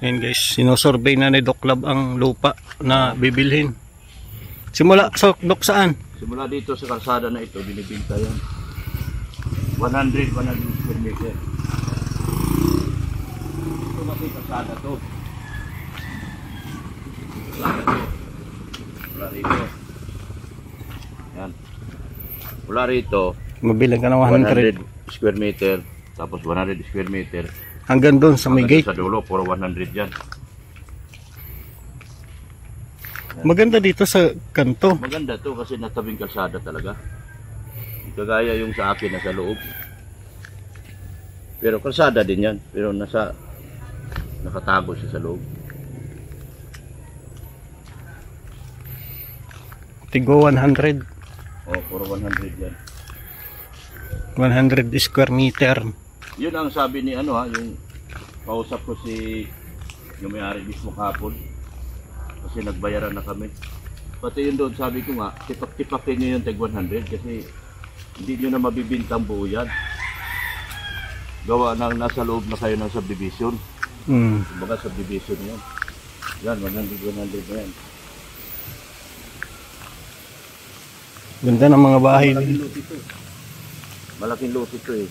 Ayan guys, sinusurvey na ni Doc Lab ang lupa na bibilhin. Simula sa Doc saan? Simula dito sa kalsada na ito, binibinta yan. 100 square meter. Ito kasi kalsada to. Wala rito. Yan. Wala rito. Mabilang ka ng 100 square meter. Tapos 100 square meter. Hanggang doon sa may gate. Sa dulo, puro 100 yan. Maganda dito sa kanto. Maganda to kasi natabing kalsada talaga. Kagaya yung sa akin nasa loob. Pero kalsada din yan. Pero nakatago siya sa loob. Tigo 100. Oh, puro 100 yan. 100 square meter. Yun ang sabi ni yung kausap ko yung may-ari mismo kahapon. Kasi nagbayaran na kami. Pati yun doon, sabi ko nga, tipak-tipakin nyo yung tag 100 kasi hindi nyo na mabibintang buo yan. Gawa nang nasa loob na kayo ng subdivision. Kumbaga subdivision yan. Yan, 100 na yan. Ganda ng mga bahay. Malaking lot ito. Malaking lot ito eh.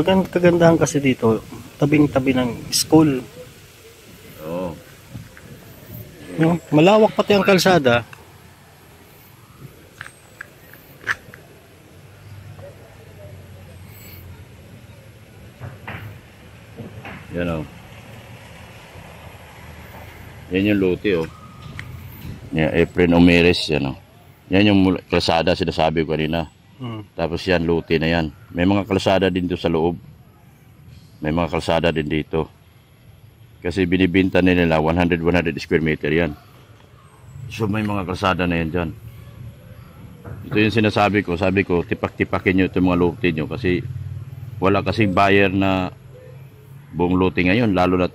Kagandahan kasi dito, tabing-tabi ng school. Oo. No? Malawak pati ang kalsada. Yan o. Yan yung lote o. Yan, Efren Omeres yan o. Yan yung kalsada sinasabi ko kanina. Tapos yan, lote na yan. May mga kalsada din dito sa loob. May mga kalsada din dito. Kasi binibinta nila 100 square meter yan. So may mga kalsada na yan dyan. Ito yung sinasabi ko. Sabi ko, tipak-tipakin nyo itong mga lote nyo. Kasi wala kasing buyer na buong lote ngayon. Lalo na,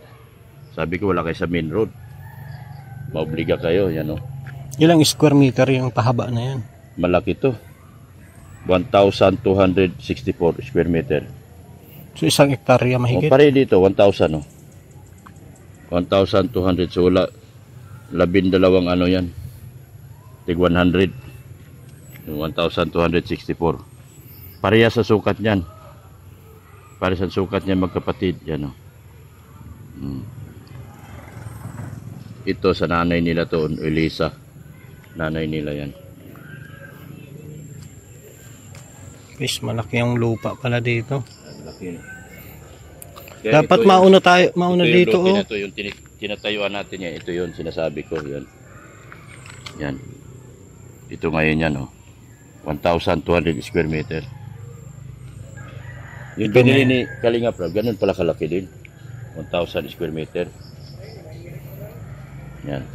sabi ko, wala kayo sa main road. Maobliga kayo, yan o. Ilang square meter yung pahaba na yan? Malaki to. 1,264 square meter. So isang hektarya mahigit? Pare dito, 1,000 o. 1,200. So wala, 12 yan. Tig 100. 1,264. Pareha sa sukat niyan. Pareha sa sukat niyan magkapatid. Yan o. Ito sa nanay nila to, Elisa. Nanay nila yan. Guys, malaki yung lupa pala dito. Malaki. Dapat mauna dito oh. Ito yung tinatayuan natin yan. Ito yun sinasabi ko. Yan. Yan. Ito ngayon yan oh. 1,200 square meter. Yung binili ni Kalinga Prab, ganun pala kalaki din. 1,000 square meter. Yan.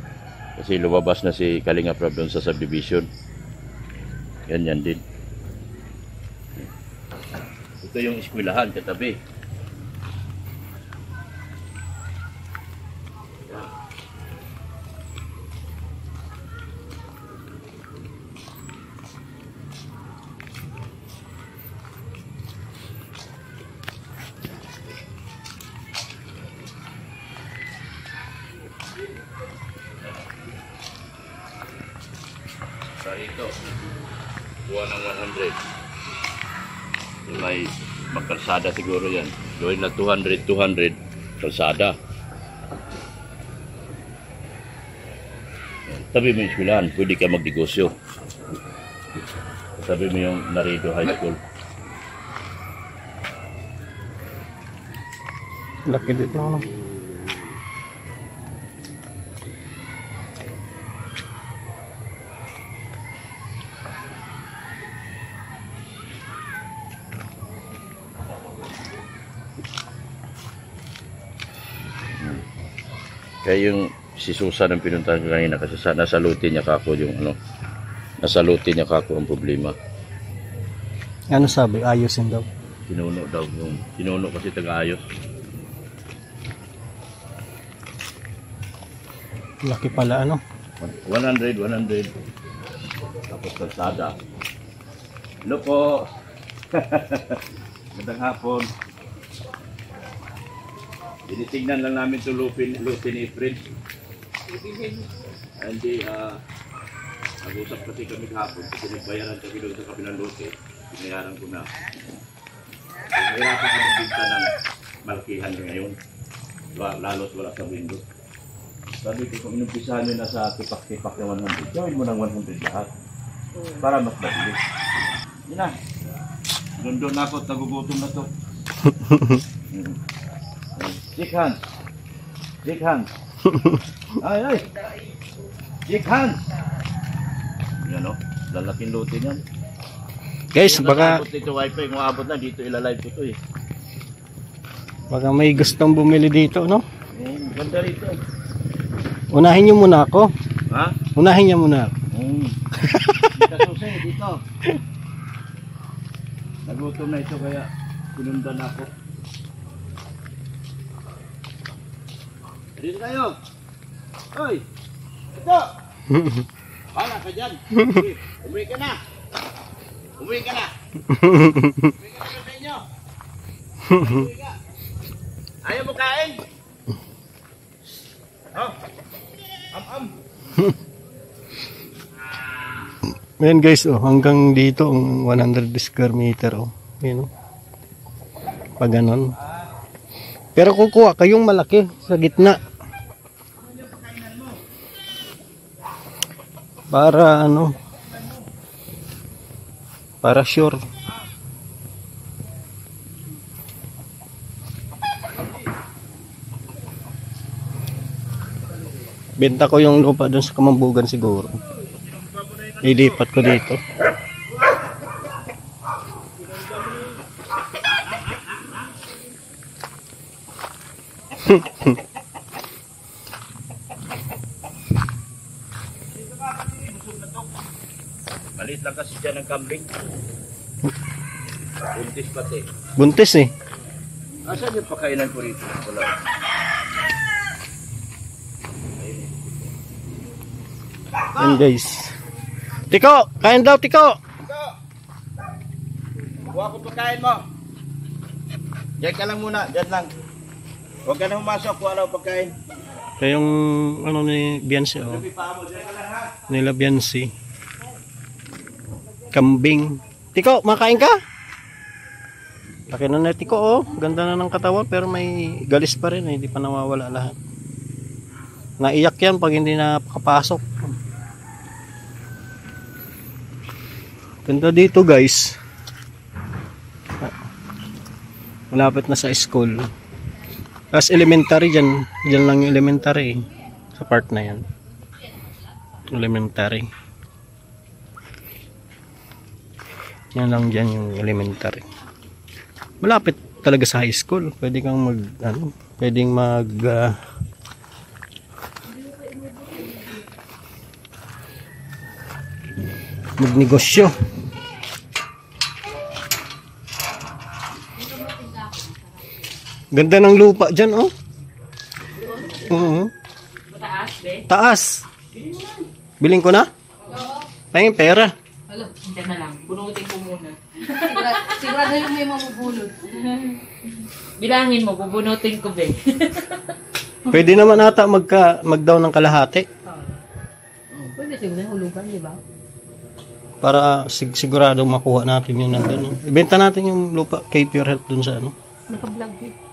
Kasi lumabas na si Kalinga Prab doon sa subdivision. Yan din. Ito yung eskwelahan katabi. Sa ito, buwan ng 100. May magkalsada siguro yan. Gawin na 200 kalsada. Tabi mo yung eskwelahan, pwede ka magnegosyo. Tabi mo yung Narido High School. Laki dito no? Kaya yung si Susan ang pinuntahan ko kanina kasi nasa lote niya kako yung nasa lote niya kako ang problema. Ano sabi? Ayusin daw. Pinuno daw yung pinuno kasi taga-ayos. Laki pala 100. Tapos kalsada. Hello po. Magandang hapon. Tinitignan lang namin ito luti ni Efren. Hindi, nag-usap kasi kami kahapon kasi nagbayaran kami doon sa kabilang lote. Binayaran ko na. Mahirapan kami bigta ng malakihan ngayon. Lalo't wala sa window. Sabi ko, kung inumpisahan nyo na sa tipak-tipak na 100, gawin mo ng 100 lahat. Para mas mabilis. Yun na. Doon na ako, nagugutom na to. Shake hands. Shake hands. Ay, ay. Shake hands. Yan o, lalaking lote niyan. Guys, baka dito wifi, kung abot na dito ilalive ko to eh. baka may gustong bumili dito, no? Ganda rito. Unahin niyo muna ako. Ha? Unahin niyo muna ako. Kasusay dito. Nagutom na ito kaya sinundan ako. Dito kayo. Hoy! Ito! Hala ka dyan. Umuwi ka na. Umuwi ka na. Umuwi ka na sa inyo. Umuwi ka. Ayaw mo kain? Oh. Am. Ayan guys, oh, hanggang dito ang 100 square meter, oh. Ayan, oh. Pag ganon. Pero kukuha kayong malaki sa gitna. Para ano? Para sure. Benta ko yung lupa dun sa Kamambugan siguro. Ilipat ko dito. Maliit lang kasi dyan ang kambing. Buntis pati. Buntis eh. Asan yung pakainan ko rito? Wala. Yan guys. Tiko! Kain daw, Tiko! Ito! Kuha ko pagkain mo. Diyan ka lang muna, diyan lang. Huwag ka na humasok, kuha lang pagkain. Ito yung ano ni Biansi, oh. Diyan ka lang ha. Nila Biansi. Kambing. Tiko, makain ka? Laki na na Tiko, oh. Ganda na ng katawan pero may galis pa rin, eh. Hindi pa nawawala lahat. Naiyak yan pag hindi na kapasok. Ganda dito guys. Malapit na sa school. Tapos elementary dyan. Dyan lang yung elementary. Sa part na yan. Elementary. Yan lang dyan yung elementary. Malapit talaga sa high school. Pwede kang mag ano, pwedeng magnegosyo. Ganda ng lupa dyan, oh. Taas, be? Taas. Biling ko na? Oo. Pahingin pera. Alo, hindi na lang. Bunutin ko muna. Sigurado yung may mamubulot. Bilangin mo, bubunutin ko, be. Pwede naman ata mag-down ng kalahati. Pwede siguro hulugan, di ba? Para sigurado makuha natin yung nandun. No? Ibenta natin yung lupa kay Pure Health dun sa ano. Naka-vlog yun.